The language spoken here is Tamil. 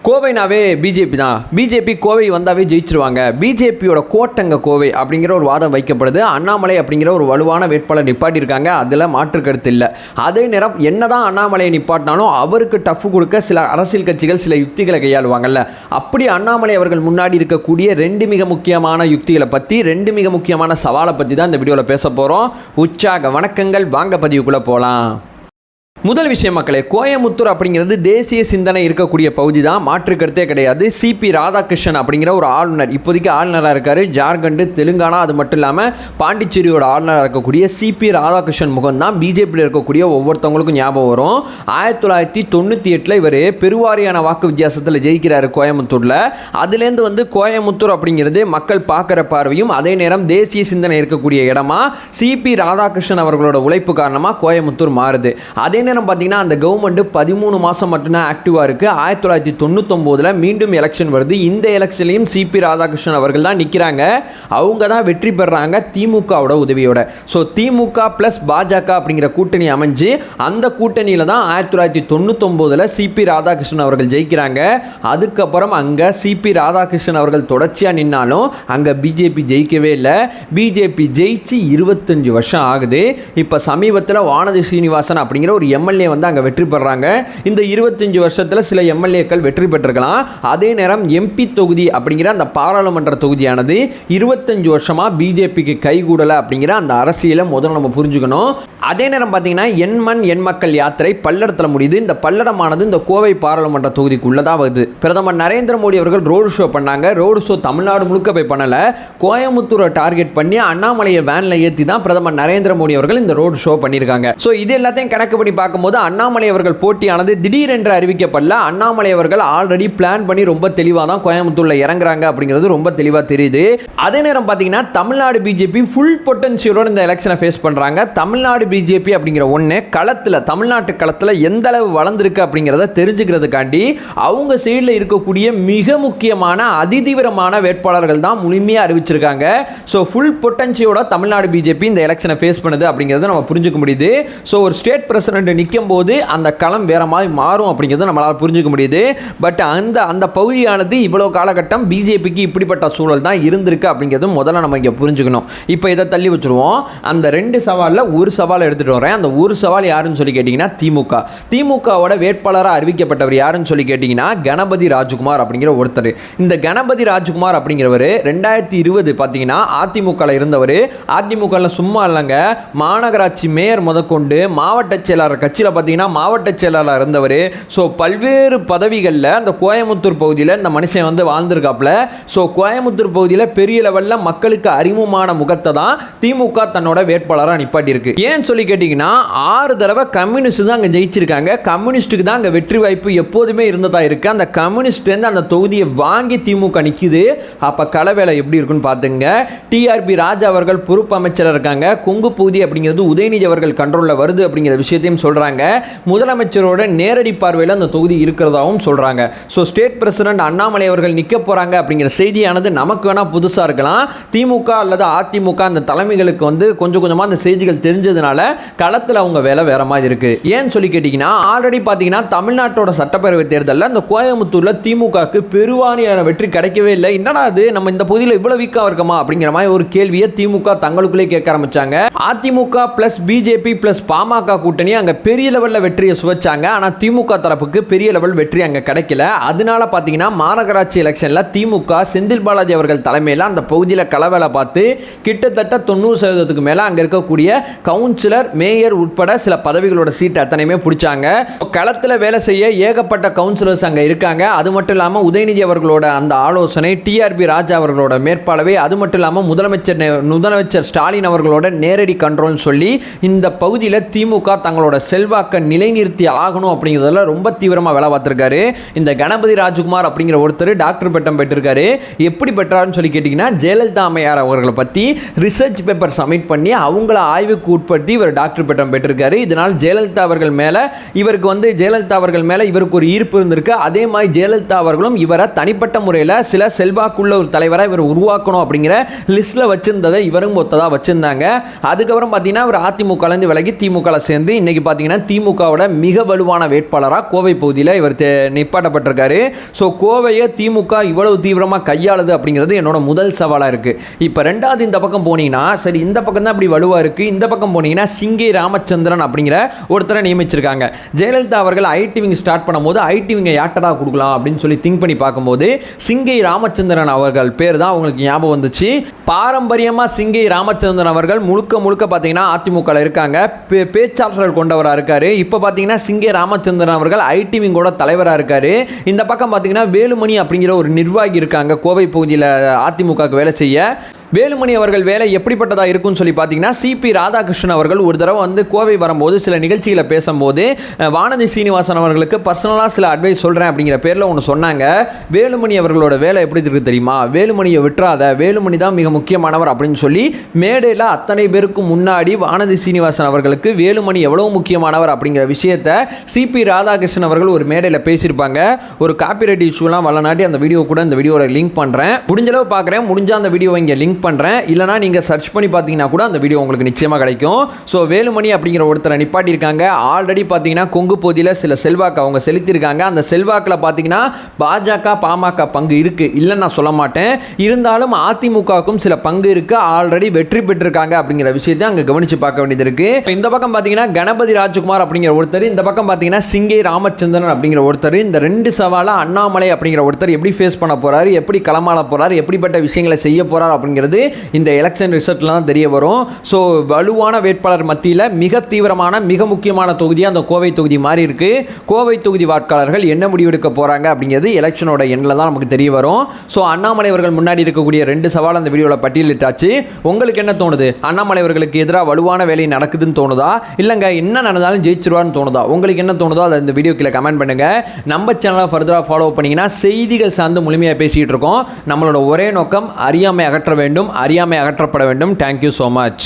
கோவைனாவே பிஜேபி தான். பிஜேபி கோவை வந்தாவே ஜெயிச்சிருவாங்க. பிஜேபியோட கோட்டங்க கோவை அப்படிங்கிற ஒரு வாதம் வைக்கப்படுது. அண்ணாமலை அப்படிங்கிற ஒரு வலுவான வேட்பாளர் நிப்பாட்டியிருக்காங்க, அதில் மாற்று கருத்து இல்லை. அதே நேரம் என்னதான் அண்ணாமலையை நிப்பாட்டினாலும் அவருக்கு டஃப் கொடுக்க சில அரசியல் கட்சிகள் சில யுக்திகளை கையாளுவாங்கல்ல. அப்படி அண்ணாமலை அவர்கள் முன்னாடி இருக்கக்கூடிய ரெண்டு மிக முக்கியமான யுக்திகளை பற்றி, ரெண்டு மிக முக்கியமான சவாலை பற்றி தான் இந்த வீடியோவில் பேச போகிறோம். உற்சாக வணக்கங்கள், வாங்க பதிவுக்குள்ளே போகலாம். முதல் விஷயம் மக்களே, கோயமுத்தூர் அப்படிங்கிறது தேசிய சிந்தனை இருக்கக்கூடிய பகுதி தான், மாற்று கருத்தே கிடையாது. சிபி ராதாகிருஷ்ணன் அப்படிங்கிற ஒரு ஆளுநர் இப்போதைக்கு ஆளுநராக இருக்கார். ஜார்க்கண்ட், தெலுங்கானா, அது மட்டும் இல்லாமல் பாண்டிச்சேரியோட ஆளுநராக இருக்கக்கூடிய சிபி ராதாகிருஷ்ணன் முகம் தான் பிஜேபியில் இருக்கக்கூடிய ஒவ்வொருத்தவங்களுக்கும் ஞாபகம் வரும். 1998 இவர் பெருவாரியான வாக்கு வித்தியாசத்தில் ஜெயிக்கிறார் கோயமுத்தூரில். அதுலேருந்து வந்து கோயமுத்தூர் அப்படிங்கிறது மக்கள் பார்க்குற பார்வையும் அதே நேரம் தேசிய சிந்தனை இருக்கக்கூடிய இடமா சிபி ராதாகிருஷ்ணன் அவர்களோட உழைப்பு காரணமாக கோயமுத்தூர் மாறுது. அதே நேரம் பார்த்தீங்கன்னா அந்த கவர்மெண்ட் 13 மாதம் மட்டும்தான் ஆக்டிவாக இருக்குது. 1999 மீண்டும் எலெக்ஷன் வருது. இந்த எலெக்ஷன்லையும் சிபி ராதாகிருஷ்ணன் அவர்கள் தான் நிற்கிறாங்க. அவங்க தான் வெற்றி பெறாங்க திமுகவோட உதவியோட. ஸோ திமுக ப்ளஸ் பாஜக அப்படிங்கிற கூட்டணி அமைஞ்சு அந்த கூட்டணியில் தான் 1999 சிபி ராதாகிருஷ்ணன் அவர்கள் ஜெயிக்கிறாங்க. அதுக்கப்புறம் அங்கே சிபி ராதாகிருஷ்ணன் அவர்கள் தொடர்ச்சியாக நின்னாலும் அங்கே பிஜேபி ஜெயிக்கவே இல்லை. பிஜேபி ஜெயிச்சு 25 வருஷம் ஆகுது. இப்போ சமீபத்தில் வானதி சீனிவாசன் அப்படிங்கிற ஒரு எம்எல்ஏ வந்து அங்கே வெற்றி பெறாங்க. இந்த 25 வருஷத்தில் சில எம்எல்ஏக்கள் வெற்றி பெற்றிருக்கலாம். அதே நேரம் எம்பி தொகுதி அப்படிங்கிற அந்த பாராளுமன்ற தொகுதியானது 25 வருஷமாக பிஜேபிக்கு கைகூடலை அப்படிங்கிற அந்த அரசியலை முதல்ல நம்ம புரிஞ்சுக்கணும். அதே நேரம் பார்த்தீங்கன்னா எண்மண் எண் மக்கள் யாத்திரை பல்லடத்தில் முடியுது. இந்த பல்லடமானது இந்த கோவை பாராளுமன்ற தொகுதிக்குள்ளதான் வருது. பிரதமர் நரேந்திர மோடி அவர்கள் ரோடு ஷோ பண்ணாங்க. ரோடு ஷோ தமிழ்நாடு முழுக்க போய் பண்ணல, கோயமுத்தூரை டார்கெட் பண்ணி அண்ணாமலையை வேன்ல ஏற்றி தான் பிரதமர் நரேந்திர மோடி அவர்கள் இந்த ரோடு ஷோ பண்ணியிருக்காங்க. ஸோ இது எல்லாத்தையும் கணக்கு பண்ணி பார்க்கும்போது அண்ணாமலை அவர்கள் போட்டியானது திடீரென்று அறிவிக்கப்படல. அண்ணாமலை அவர்கள் ஆல்ரெடி பிளான் பண்ணி ரொம்ப தெளிவாக தான் கோயமுத்தூர்ல இறங்குறாங்க அப்படிங்கிறது ரொம்ப தெளிவாக தெரியுது. அதே நேரம் பார்த்தீங்கன்னா தமிழ்நாடு பிஜேபி ஃபுல் பொட்டன்ஷியலோட இந்த எலெக்ஷனை ஃபேஸ் பண்ணுறாங்க. தமிழ்நாடு பிஜேபி அப்படிங்கிற ஒன்று களத்தில், தமிழ்நாட்டு களத்தில் எந்த அளவு வளர்ந்துருக்கு அப்படிங்கிறத தெரிஞ்சுக்கிறதுக்காண்டி அவங்க சைடில் இருக்கக்கூடிய மிக முக்கியமான அதிதீவிரமான வேட்பாளர்கள் தான் முழுமையாக அறிவிச்சிருக்காங்க. ஸோ ஃபுல் பொட்டன்ஷியோட தமிழ்நாடு பிஜேபி இந்த எலெக்ஷனை ஃபேஸ் பண்ணுது அப்படிங்கிறத நம்ம புரிஞ்சுக்க முடியுது. ஸோ ஒரு ஸ்டேட் பிரசிடென்ட் நிற்கும் போது அந்த களம் வேற மாதிரி மாறும் அப்படிங்கிறது நம்மளால் புரிஞ்சுக்க முடியுது. பட் அந்த பகுதியானது இவ்வளோ காலகட்டம் பிஜேபிக்கு இப்படிப்பட்ட சூழல் தான் இருந்திருக்கு அப்படிங்கிறது முதல்ல நம்ம இங்கே புரிஞ்சுக்கணும். இப்போ இதை தள்ளி வச்சுருவோம். அந்த ரெண்டு சவாலில் ஒரு சவாலை எடுத்துகிட்டு வரேன். அந்த ஒரு சவால் யாருன்னு சொல்லி கேட்டிங்கன்னா திமுகவோட வேட்பாளராக அறிவிக்கப்பட்டவர் யாருன்னு சொல்லி கேட்டிங்கன்னா கணபதி ராஜ்குமார் அப்படிங்கிற ஒருத்தர். இந்த கணபதி ராஜ்குமார் அப்படிங்கிறவர் 2020 பார்த்தீங்கன்னா அதிமுகவில் இருந்தவர். அதிமுகவில் சும்மா இல்லைங்க, மாநகராட்சி மேயர் முதற்கொண்டு மாவட்ட செயலாளர், கட்சியில் பார்த்தீங்கன்னா மாவட்ட செயலாளர் இருந்தவர். ஸோ பல்வேறு பதவிகளில் அந்த கோயமுத்தூர் பகுதியில் இந்த மனுஷன் வந்து வாழ்ந்திருக்காப்புல. ஸோ கோயமுத்தூர் பகுதியில் பெரிய லெவலில் மக்களுக்கு அறிமுகமான முகத்தை தான் திமுக தன்னோட வேட்பாளராக நிப்பாட்டியிருக்கு. ஏன்னு சொல்லி கேட்டிங்கன்னா 6 தடவை கம்யூனிஸ்ட் தான் அங்கே ஜெயிச்சிருக்காங்க. கம்யூனிஸ்ட்டுக்கு தான் அங்கே வெற்றி வாய்ப்பு எப்போதுமே இருந்ததா இருக்கு. அந்த கம்யூனிஸ்ட்லேருந்து அந்த தொகுதியை வாங்கி திமுக நிற்குது. அப்போ களவேலை எப்படி இருக்குன்னு பார்த்துங்க. டிஆர்பி ராஜா அவர்கள் பொறுப்பு அமைச்சராக இருக்காங்க. கொங்கு பகுதி அப்படிங்கிறது உதயநிதி அவர்கள் கண்ட்ரோலில் வருது அப்படிங்கிற விஷயத்தையும் சொல்கிறாங்க. முதலமைச்சரோட நேரடி பார்வையில் அந்த தொகுதி இருக்கிறதாகவும் சொல்கிறாங்க. ஸோ ஸ்டேட் பிரசிடென்ட் அண்ணாமலை அவர்கள் நிற்க போகிறாங்க அப்படிங்கிற செய்தியானது நமக்கு வேணால் புதுசாக இருக்கலாம். திமுக அல்லது அதிமுக அந்த தலைமைகளுக்கு வந்து கொஞ்சம் கொஞ்சமாக அந்த செய்திகள் தெரிஞ்சதுனால களத்தில் அவங்க வேலை வேற மாதிரி இருக்குது. ஏன்னு சொல்லி கேட்டிங்கன்னா ஆல்ரெடி பார்த்தீங்கன்னா தமிழ்நாட்டோட சட்டப்பேரவை தேர்தலில் அந்த கோயமுத்தூரில் திமுகவுக்கு பெருவாரியான வெற்றி கிடைக்கவே இல்லை. என்னடா அது, நம்ம இந்த பகுதியில் இவ்வளோ வீக்காக இருக்கமா அப்படிங்கிற மாதிரி ஒரு கேள்வியை திமுக தங்களுக்குள்ளே கேட்க ஆரம்பிச்சாங்க. AIADMK plus BJP plus PMK கூட்டணி அங்கே பெரிய லெவலில் வெற்றியை சுவைச்சாங்க. ஆனால் திமுக தரப்புக்கு பெரிய லெவல் வெற்றி அங்கே கிடைக்கல. அதனால பார்த்தீங்கன்னா மாநகராட்சி எலெக்ஷனில் திமுக செந்தில் பாலாஜி அவர்கள் தலைமையில் அந்த பகுதியில் களவேலை பார்த்து கிட்டத்தட்ட 90% மேலே அங்கே இருக்கக்கூடிய கவுன்சிலர், மேயர் உட்பட சில பதவிகளோட சீட் அத்தனையுமே பிடிச்சாங்க. களத்தில் வேலை செய்ய ஏகப்பட்ட கவுன்சிலர்ஸ் அங்கே இருக்காங்க. அது மட்டும் இல்லாமல் உதயநிதி அவர்களோட அந்த ஆலோசனை, டிஆர்பி ராஜா அவர்களோட மேற்பார்வை, அது மட்டும் இல்லாமல் முதலமைச்சர் ஸ்டாலின் அவர்களோட நேரடி கண்ட்ரோல்னு சொல்லி இந்த பகுதியில் திமுக தங்களோட செல்வாக்க நிலைநிறுத்தி ஆகணும் அப்படிங்கிறதுல ரொம்ப தீவிரமாக வேலை பார்த்துருக்காரு. இந்த கணபதி ராஜ்குமார் அப்படிங்கிற ஒருத்தர் டாக்டர் பட்டம் பெற்றிருக்காரு. எப்படி பெற்றாருன்னு சொல்லி கேட்டிங்கன்னா ஜெயலலிதா அம்மையார் அவர்களை பற்றி ரிசர்ச் பேப்பர் சப்மிட் பண்ணி அவங்கள ஆய்வுக்கு உட்படுத்தி இவர் டாக்டர் பட்டம் பெற்றிருக்காரு. இதனால் ஜெயலலிதா அவர்கள் மேலே இவருக்கு ஒரு ஈர்ப்பு இருந்திருக்கு. அதே மாதிரி ஜெயலலிதா அவர்களும் இவரை தனிப்பட்ட முறையில் சில செல்வாக்குள்ள ஒரு தலைவராக இவர் உருவாக்கணும் அப்படிங்கிற லிஸ்ட்டில் வச்சிருந்ததை இவரும் ஒத்ததாக வச்சிருந்தாங்க. அதுக்கப்புறம் பார்த்தீங்கன்னா இவர் அதிமுகலேருந்து விலகி திமுகவில் சேர்ந்து இன்னைக்கு பார்த்தீங்கன்னா பார்த்தீங்கன்னா திமுகவோட மிக வலுவான வேட்பாளராக கோவை பகுதியில் இவர் நிப்பாட்டப்பட்டிருக்காரு. ஸோ கோவையை திமுக இவ்வளவு தீவிரமாக கையாளுது அப்படிங்கிறது என்னோட முதல் சவாலாக இருக்குது. இப்போ ரெண்டாவது இந்த பக்கம் போனீங்கன்னா, சரி இந்த பக்கம் தான் இப்படி வலுவாக இருக்குது, இந்த பக்கம் போனீங்கன்னா சிங்கை ராமச்சந்திரன் அப்படிங்கிற ஒருத்தரை நியமிச்சிருக்காங்க. ஜெயலலிதா அவர்கள் ஐடி விங் ஸ்டார்ட் பண்ணும்போது ஐடி விங்கை யாட்டடா கொடுக்கலாம் அப்படின்னு சொல்லி திங்க் பண்ணி பார்க்கும்போது சிங்கை ராமச்சந்திரன் அவர்கள் பேர் தான் அவங்களுக்கு ஞாபகம் வந்துச்சு. பாரம்பரியமாக சிங்கை ராமச்சந்திரன் அவர்கள் முழுக்க முழுக்க பார்த்தீங்கன்னா அதிமுக இருக்காங்க, பேச்சாளர்கள் கொண்டவராக இருக்காரு. இப்போ பார்த்தீங்கன்னா சிங்கை ராமச்சந்திரன் அவர்கள் ஐடி விங்கோட தலைவராக இருக்காரு. இந்த பக்கம் பார்த்தீங்கன்னா வேலுமணி அப்படிங்கிற ஒரு நிர்வாகி இருக்காங்க கோவை பகுதியில் அதிமுகவுக்கு வேலை செய்ய. வேலுமணி அவர்கள் வேலை எப்படிப்பட்டதாக இருக்குன்னு சொல்லி பார்த்தீங்கன்னா, சிபி ராதாகிருஷ்ணன் அவர்கள் ஒரு தடவை வந்து கோவை வரும்போது சில நிகழ்ச்சிகளை பேசும்போது வானதி சீனிவாசன் அவர்களுக்கு பர்சனலாக சில அட்வைஸ் சொல்கிறேன் அப்படிங்கிற பேரில் ஒன்று சொன்னாங்க. வேலுமணி அவர்களோட வேலை எப்படி இருக்குது தெரியுமா, வேலுமணியை விட்டுறாத, வேலுமணி தான் மிக முக்கியமானவர் அப்படின்னு சொல்லி மேடையில் அத்தனை பேருக்கு முன்னாடி வானதி சீனிவாசன் அவர்களுக்கு வேலுமணி எவ்வளோ முக்கியமானவர் அப்படிங்கிற விஷயத்தை சிபி ராதாகிருஷ்ணன் அவர்கள் ஒரு மேடையில் பேசியிருப்பாங்க. ஒரு காப்பிரைட் இஷ்யூலாம் வரலாட்டி அந்த வீடியோ கூட இந்த வீடியோவில் லிங்க் பண்ணுறேன், முடிஞ்சளவு பார்க்குறேன், முடிஞ்சால் அந்த வீடியோ இங்கே லிங்க் பண்ணுறேன், இல்லைனா நீங்கள் சர்ச் பண்ணி பார்த்தீங்கன்னா கூட அந்த வீடியோ உங்களுக்கு நிச்சயமாக கிடைக்கும். ஸோ வேலுமணி அப்படிங்கிற ஒருத்தரை நிப்பாட்டியிருக்காங்க. ஆல்ரெடி பார்த்தீங்கன்னா கொங்கு பகுதியில் சில செல்வாக்கு அவங்க செலுத்தியிருக்காங்க. அந்த செல்வாக்கில் பார்த்தீங்கன்னா பாஜக பாமக பங்கு இருக்குது, இல்லைன்னு நான் சொல்ல மாட்டேன். இருந்தாலும் அதிமுகவுக்கும் சில பங்கு இருக்குது, ஆல்ரெடி வெற்றி பெற்றிருக்காங்க அப்படிங்கிற விஷயத்தை அங்கே கவனித்து பார்க்க வேண்டியது இருக்குது. இந்த பக்கம் பார்த்தீங்கன்னா கணபதி ராஜ்குமார் அப்படிங்கிற ஒருத்தர், இந்த பக்கம் பார்த்தீங்கன்னா சிங்கை ராமச்சந்திரன் அப்படிங்கிற ஒருத்தர். இந்த ரெண்டு சவாலை அண்ணாமலை அப்படிங்கிற ஒருத்தர் எப்படி ஃபேஸ் பண்ண போகிறாரு, எப்படி களமாட போகிறார், எப்படிப்பட்ட விஷயங்களை செய்ய போகிறார் அப்படிங்கிறது இந்த எலெக்ஷன் ரிசல்ட்ல தான் தெரிய வரும். ஸோ வலுவான வேட்பாளர் மத்தியில் மிக தீவிரமான மிக முக்கியமான தொகுதியாக அந்த கோவை தொகுதி மாறி இருக்கு. கோவை தொகுதி வாக்காளர்கள் என்ன முடிவெடுக்க போகிறாங்க அப்படிங்கிறது எலெக்ஷனோட எண்ணில் தான் நமக்கு தெரிய வரும். ஸோ அண்ணாமலை அவர்கள் முன்னாடி இருக்கக்கூடிய ரெண்டு சவால் அந்த வீடியோவில் பட்டியலிட்டாச்சு. உங்களுக்கு என்ன தோணுது, அண்ணாமலை அவர்களுக்கு எதிராக வலுவான வேலை நடக்குதுன்னு தோணுதா, இல்லைங்க என்ன நடந்தாலும் ஜெயிச்சிருவான்னு தோணுதா, உங்களுக்கு என்ன தோணுதோ அதை இந்த வீடியோ கீழே கமெண்ட் பண்ணுங்க. நம்ம சேனலை ஃபர்தராக ஃபாலோ பண்ணிங்கன்னா செய்திகள் சார்ந்து முழுமையாக பேசிகிட்டு இருக்கோம். நம்மளோட ஒரே நோக்கம் அறியாமை அகற்ற வேண்டும், அறியாமை அகற்றப்பட வேண்டும். Thank you so much.